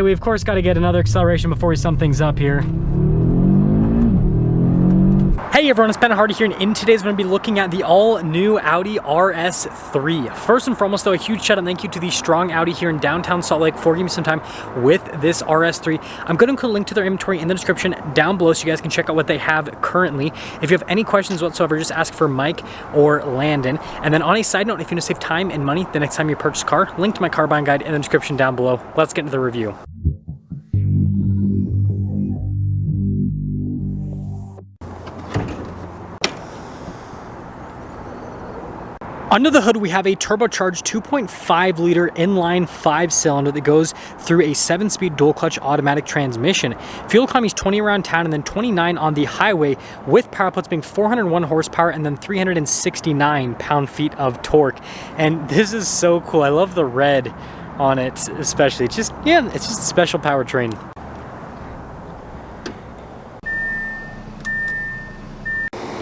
We of course got to get another acceleration before we sum things up here. Hey everyone, it's Ben Hardy here, and in today's we're going to be looking at the all-new Audi RS3. First and foremost though, a huge shout out and thank you to the Strong Audi here in downtown Salt Lake for giving me some time with this RS3. I'm going to include a link to their inventory in the description down below so you guys can check out what they have currently. If you have any questions whatsoever, just ask for Mike or Landon. And then on a side note, if you want to save time and money the next time you purchase a car, link to my car buying guide in the description down below. Let's get into the review. Under the hood, we have a turbocharged 2.5 liter inline 5-cylinder that goes through a 7-speed dual clutch automatic transmission. Fuel economy is 20 around town and then 29 on the highway, with power outputs being 401 horsepower and then 369 pound-feet of torque. And this is so cool. I love the red on it, especially. It's just, yeah, it's just a special powertrain.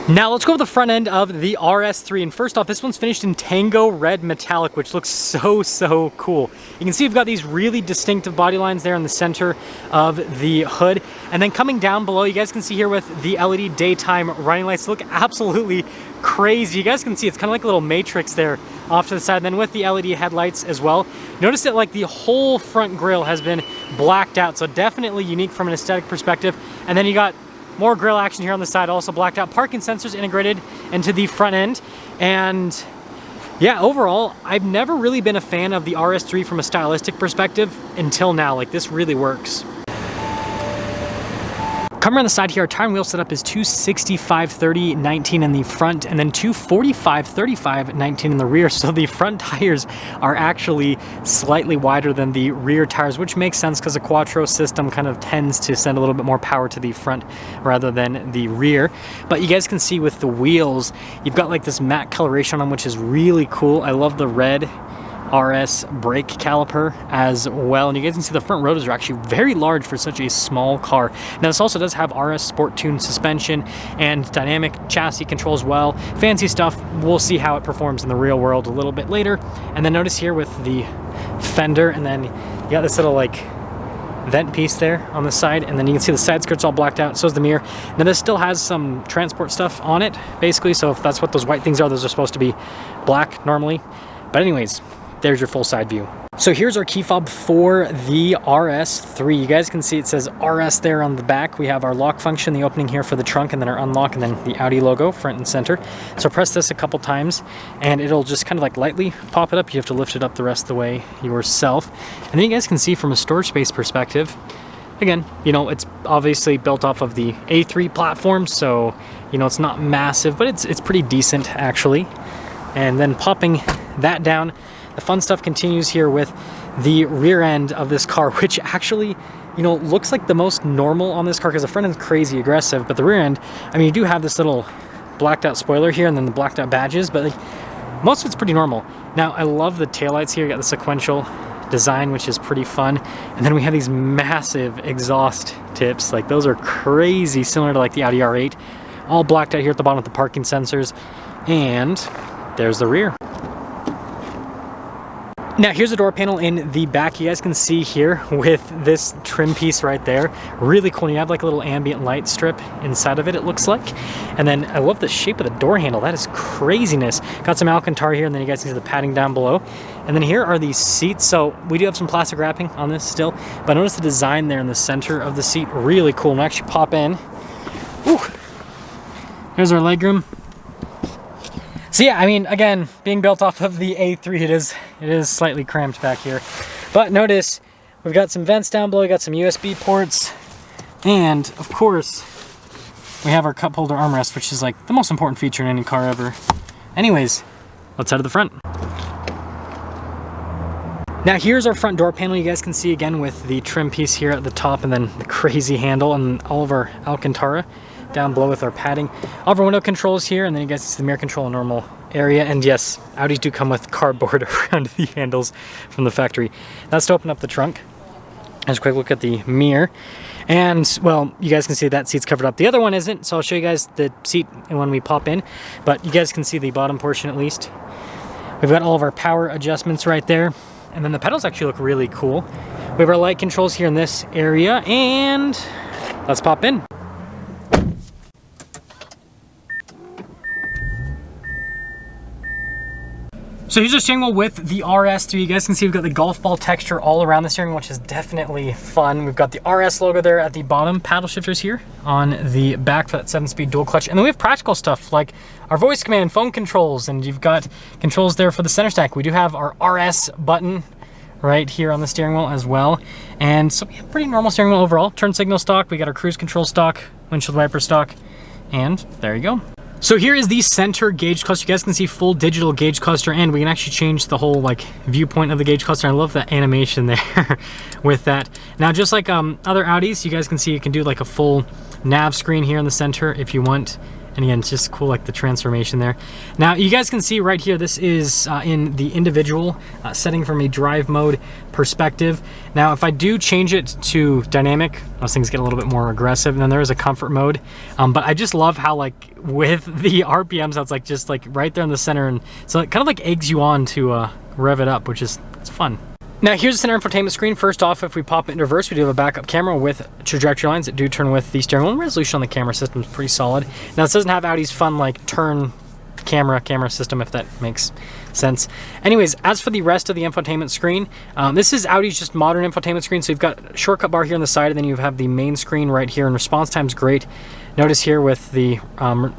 Now let's go to the front end of the RS3, and first off, this one's finished in Tango Red Metallic, which looks so cool. You can see we've got these really distinctive body lines there in the center of the hood, and then coming down below, you guys can see here with the LED daytime running lights look absolutely crazy. You guys can see it's kind of like a little matrix there off to the side, and then with the LED headlights as well. Notice that like the whole front grille has been blacked out, so definitely unique from an aesthetic perspective. And then you got more grille action here on the side, also blacked out. Parking sensors integrated into the front end. And yeah, overall, I've never really been a fan of the RS3 from a stylistic perspective until now. Like, this really works. Coming around the side here, our tire and wheel setup is 265/30/19 in the front and then 245/35/19 in the rear. So the front tires are actually slightly wider than the rear tires, which makes sense because a Quattro system kind of tends to send a little bit more power to the front rather than the rear. But you guys can see with the wheels, you've got like this matte coloration on them, which is really cool. I love the red RS brake caliper as well, and you guys can see the front rotors are actually very large for such a small car. Now this also does have RS Sport Tune suspension and dynamic chassis control as well. Fancy stuff. We'll see how it performs in the real world a little bit later. And then notice here with the fender, and then you got this little like vent piece there on the side, and then you can see the side skirt's all blacked out, so is the mirror. Now this still has some transport stuff on it basically, so if that's what those white things are, those are supposed to be black normally. But anyways, there's your full side view. So here's our key fob for the RS3. You guys can see it says RS there on the back. We have our lock function, the opening here for the trunk, and then our unlock, and then the Audi logo front and center. So press this a couple times and it'll just kind of like lightly pop it up. You have to lift it up the rest of the way yourself. And then you guys can see from a storage space perspective, again, you know, it's obviously built off of the A3 platform, so you know it's not massive, but it's pretty decent actually. And then popping that down, the fun stuff continues here with the rear end of this car, which actually, you know, looks like the most normal on this car because the front end's crazy aggressive, but the rear end, I mean, you do have this little blacked out spoiler here and then the blacked out badges, but like, most of it's pretty normal. Now, I love the taillights here. You got the sequential design, which is pretty fun. And then we have these massive exhaust tips. Like, those are crazy, similar to like the Audi R8. All blacked out here at the bottom with the parking sensors. And there's the rear. Now here's the door panel in the back. You guys can see here with this trim piece right there. Really cool. You have like a little ambient light strip inside of it, it looks like. And then I love the shape of the door handle. That is craziness. Got some Alcantara here, and then you guys can see the padding down below. And then here are these seats. So we do have some plastic wrapping on this still, but notice the design there in the center of the seat. Really cool. And we actually pop in. Ooh. Here's our legroom. So yeah, I mean, again, being built off of the A3, it is slightly cramped back here. But notice, we've got some vents down below, we got some USB ports, and of course, we have our cup holder armrest, which is like the most important feature in any car ever. Anyways, let's head to the front. Now here's our front door panel. You guys can see again with the trim piece here at the top, and then the crazy handle, and all of our Alcantara down below with our padding. All of our window controls here, and then you guys can see the mirror control in normal area. And yes, Audis do come with cardboard around the handles from the factory. That's to open up the trunk. Just a quick look at the mirror. And, well, you guys can see that seat's covered up. The other one isn't, so I'll show you guys the seat when we pop in. But you guys can see the bottom portion at least. We've got all of our power adjustments right there. And then the pedals actually look really cool. We have our light controls here in this area, and let's pop in. So here's the steering wheel with the RS3. You guys can see we've got the golf ball texture all around the steering wheel, which is definitely fun. We've got the RS logo there at the bottom, paddle shifters here on the back for that 7-speed dual clutch. And then we have practical stuff like our voice command, phone controls, and you've got controls there for the center stack. We do have our RS button right here on the steering wheel as well. And so we have pretty normal steering wheel overall. Turn signal stock, we got our cruise control stock, windshield wiper stock, and there you go. So here is the center gauge cluster. You guys can see full digital gauge cluster, and we can actually change the whole like viewpoint of the gauge cluster. I love that animation there with that. Now, just like other Audis, you guys can see you can do like a full nav screen here in the center if you want. And again, it's just cool, like the transformation there. Now, you guys can see right here, this is in the individual setting from a drive mode perspective. Now, if I do change it to dynamic, those things get a little bit more aggressive, and then there is a comfort mode. But I just love how, like, with the RPMs, that's like just like right there in the center, and so it kind of like eggs you on to rev it up, which is, it's fun. Now here's the center infotainment screen. First off, if we pop it in reverse, we do have a backup camera with trajectory lines that do turn with the steering wheel. Resolution on the camera system is pretty solid. Now this doesn't have Audi's fun like turn camera system, if that makes sense. Anyways, as for the rest of the infotainment screen, this is Audi's just modern infotainment screen. So you've got a shortcut bar here on the side, and then you have the main screen right here, and response time's great. Notice here with the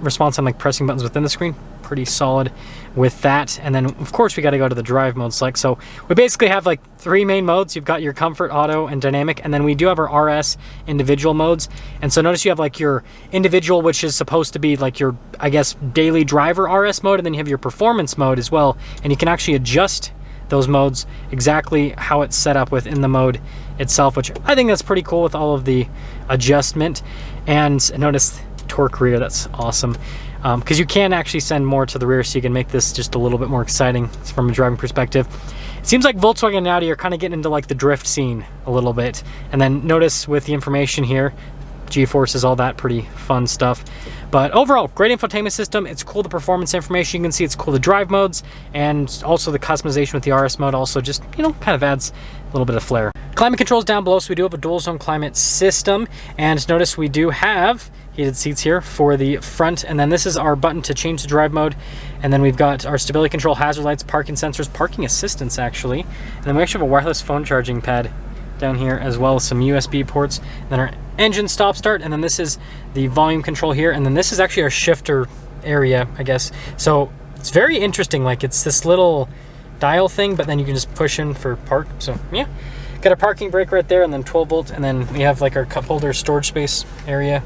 response time, like pressing buttons within the screen, pretty solid with that. And then of course we got to go to the drive mode select. So we basically have like 3 main modes. You've got your comfort, auto, and dynamic, and then we do have our RS individual modes. And so notice you have like your individual, which is supposed to be like your, I guess, daily driver RS mode, and then you have your performance mode as well, and you can actually adjust those modes exactly how it's set up within the mode itself, which I think that's pretty cool with all of the adjustment. And notice torque rear, that's awesome. Because you can actually send more to the rear, so you can make this just a little bit more exciting from a driving perspective. It seems like Volkswagen and Audi are kind of getting into like the drift scene a little bit. And then notice with the information here, G-forces, all that pretty fun stuff. But overall, great infotainment system. It's cool, the performance information. You can see it's cool, the drive modes, and also the customization with the RS mode also just, you know, kind of adds a little bit of flair. Climate controls down below, so we do have a dual zone climate system. And notice we do have heated seats here for the front, and then this is our button to change the drive mode. And then we've got our stability control, hazard lights, parking sensors, parking assistance actually. And then we actually have a wireless phone charging pad down here, as well as some USB ports. And then our engine stop start, and then this is the volume control here, and then this is actually our shifter area, I guess. So it's very interesting, like it's this little dial thing, but then you can just push in for park. So yeah, got a parking brake right there, and then 12 volt, and then we have like our cup holder storage space area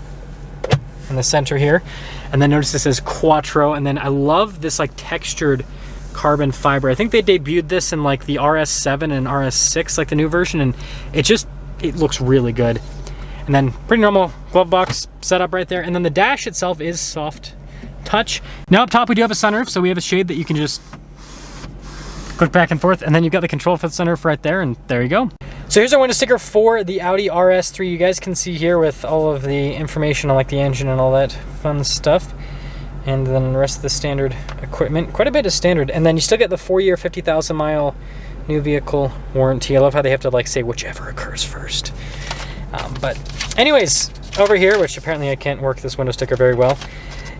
in the center here. And then notice this is Quattro, and then I love this like textured carbon fiber. I think they debuted this in like the RS7 and RS6, like the new version, and it looks really good. And then pretty normal glove box setup right there, and then the dash itself is soft touch. Now up top we do have a sunroof, so we have a shade that you can just click back and forth, and then you've got the control for the sunroof right there, and there you go. So here's our window sticker for the Audi RS3. You guys can see here with all of the information on like the engine and all that fun stuff. And then the rest of the standard equipment, quite a bit of standard. And then you still get the 4-year, 50,000 mile new vehicle warranty. I love how they have to like say whichever occurs first. But anyways, over here, which apparently I can't work this window sticker very well,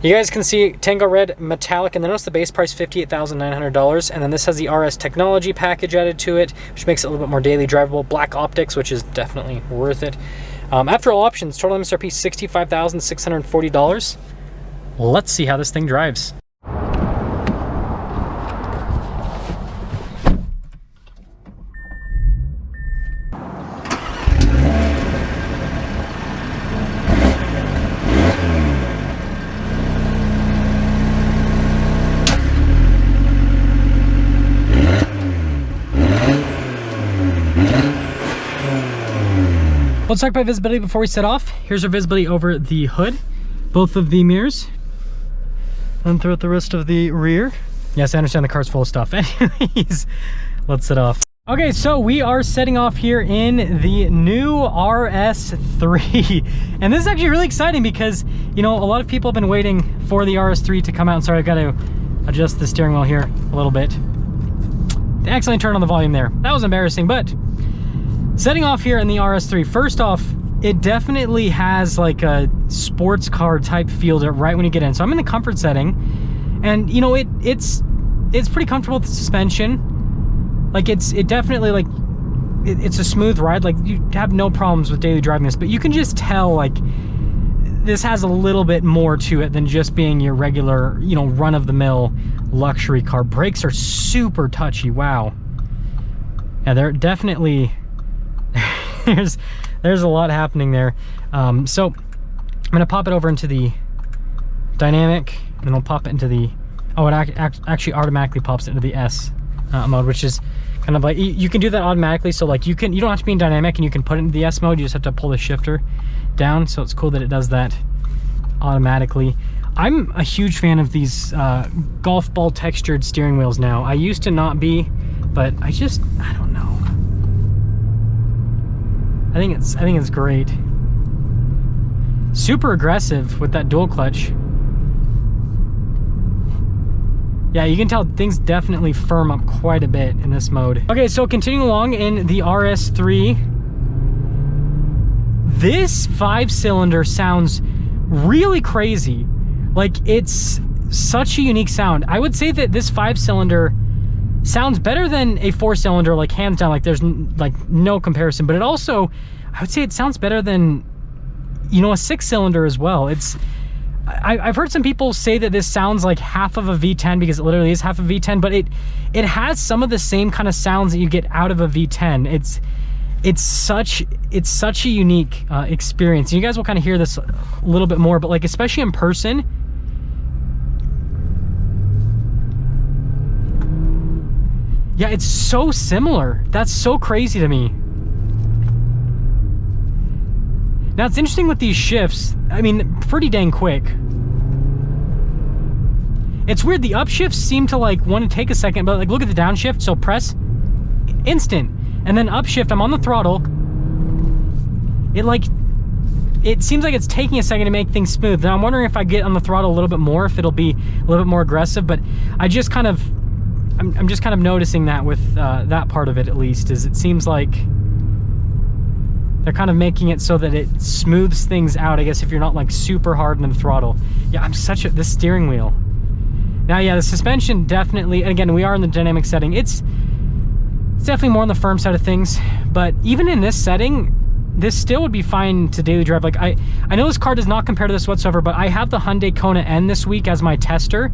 you guys can see Tango Red Metallic, and then notice the base price $58,900, and then this has the RS technology package added to it, which makes it a little bit more daily drivable. Black optics, which is definitely worth it. After all options, total MSRP $65,640. Let's see how this thing drives. Let's talk about visibility before we set off. Here's our visibility over the hood, both of the mirrors, and throughout the rest of the rear. Yes, I understand the car's full of stuff. Anyways, let's set off. Okay, so we are setting off here in the new RS3. And this is actually really exciting because, you know, a lot of people have been waiting for the RS3 to come out. Sorry, I've got to adjust the steering wheel here a little bit. Accidentally turned on the volume there. That was embarrassing, but Setting off here in the RS3, first off, it definitely has like a sports car type feel to it right when you get in. So I'm in the comfort setting, and you know, it's pretty comfortable with the suspension. Like it definitely, like it's a smooth ride. Like you have no problems with daily driving this, but you can just tell like this has a little bit more to it than just being your regular, you know, run-of-the-mill luxury car. Brakes are super touchy. Wow. Yeah, they're definitely there's a lot happening there. So I'm gonna pop it over into the dynamic, and then I'll pop it into the, oh, it actually automatically pops it into the S mode, which is kind of like, you can do that automatically. So like you don't have to be in dynamic, and you can put it into the S mode. You just have to pull the shifter down. So it's cool that it does that automatically. I'm a huge fan of these golf ball textured steering wheels now. I used to not be, but I don't know. I think it's great. Super aggressive with that dual clutch. Yeah, you can tell things definitely firm up quite a bit in this mode. Okay, so continuing along in the RS3, this 5-cylinder sounds really crazy. Like, it's such a unique sound. I would say that this 5-cylinder sounds better than a 4-cylinder, like hands down. Like there's like no comparison. But it also, I would say it sounds better than, you know, a 6-cylinder as well. I've heard some people say that this sounds like half of a V10, because it literally is half a V10, but it has some of the same kind of sounds that you get out of a V10. It's such a unique experience. You guys will kind of hear this a little bit more, but like especially in person, yeah, it's so similar. That's so crazy to me. Now it's interesting with these shifts. I mean, pretty dang quick. It's weird, the upshifts seem to like want to take a second, but like look at the downshift. So press, instant, and then upshift, I'm on the throttle. It seems like it's taking a second to make things smooth. Now I'm wondering if I get on the throttle a little bit more, if it'll be a little bit more aggressive, but I'm just kind of noticing that with that part of it, at least, is it seems like they're kind of making it so that it smooths things out, I guess, if you're not like super hard on the throttle. Yeah, this steering wheel. Now, yeah, the suspension definitely, and again, we are in the dynamic setting. It's definitely more on the firm side of things, but even in this setting, this still would be fine to daily drive. Like I know this car does not compare to this whatsoever, but I have the Hyundai Kona N this week as my tester,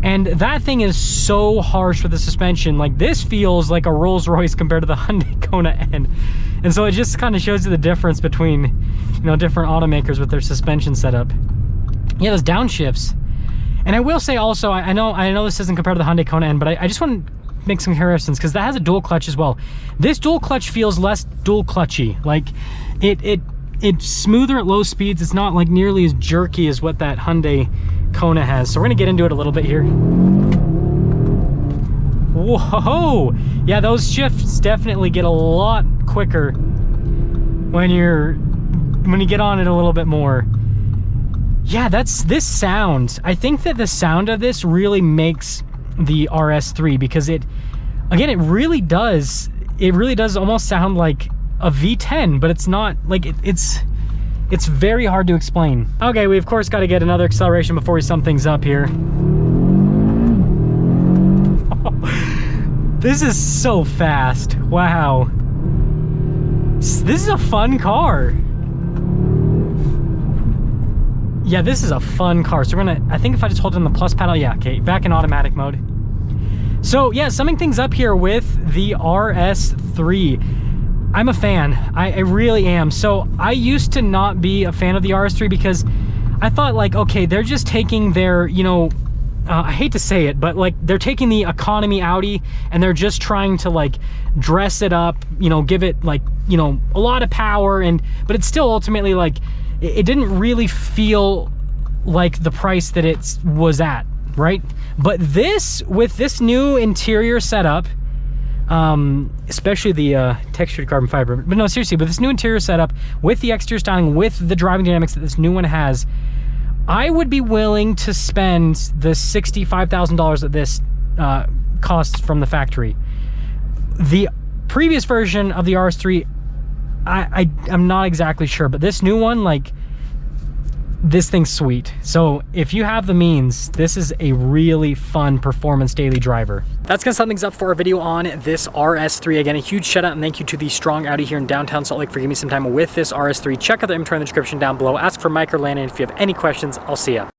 and that thing is so harsh with the suspension. Like this feels like a Rolls Royce compared to the Hyundai Kona N, and so it just kind of shows you the difference between, you know, different automakers with their suspension setup. Yeah, those downshifts. And I will say also, I know this isn't compared to the Hyundai Kona N, but I just want to make some comparisons because that has a dual clutch as well. This dual clutch feels less dual clutchy. Like it's smoother at low speeds. It's not like nearly as jerky as what that Hyundai Kona has. So we're gonna get into it a little bit here. Whoa, yeah, those shifts definitely get a lot quicker when you get on it a little bit more. Yeah, this sound. I think that the sound of this really makes the RS3, because it really does almost sound like a V10, but it's not. Like it's very hard to explain. Okay, we of course got to get another acceleration before we sum things up here. This is so fast. Wow, this is a fun car. Yeah, this is a fun car. So I think if I just hold in the plus pedal, yeah, okay, back in automatic mode. So yeah, summing things up here with the RS3. I'm a fan, I really am. So I used to not be a fan of the RS3 because I thought like, okay, they're just taking their, you know, I hate to say it, but like they're taking the economy Audi and they're just trying to like dress it up, you know, give it like, you know, a lot of power, but it's still ultimately like, it didn't really feel like the price that it was at, right? But this, with this new interior setup, especially the textured carbon fiber, but no, seriously, but this new interior setup with the exterior styling, with the driving dynamics that this new one has, I would be willing to spend the $65,000 that this costs from the factory. The previous version of the RS3 I'm not exactly sure, but this new one, like, this thing's sweet. So if you have the means, this is a really fun performance daily driver. That's gonna sum things up for our video on this RS3. Again, a huge shout out and thank you to the Strong Audi here in downtown Salt Lake for giving me some time with this RS3. Check out the inventory in the description down below. Ask for Mike or Landon if you have any questions. I'll see ya.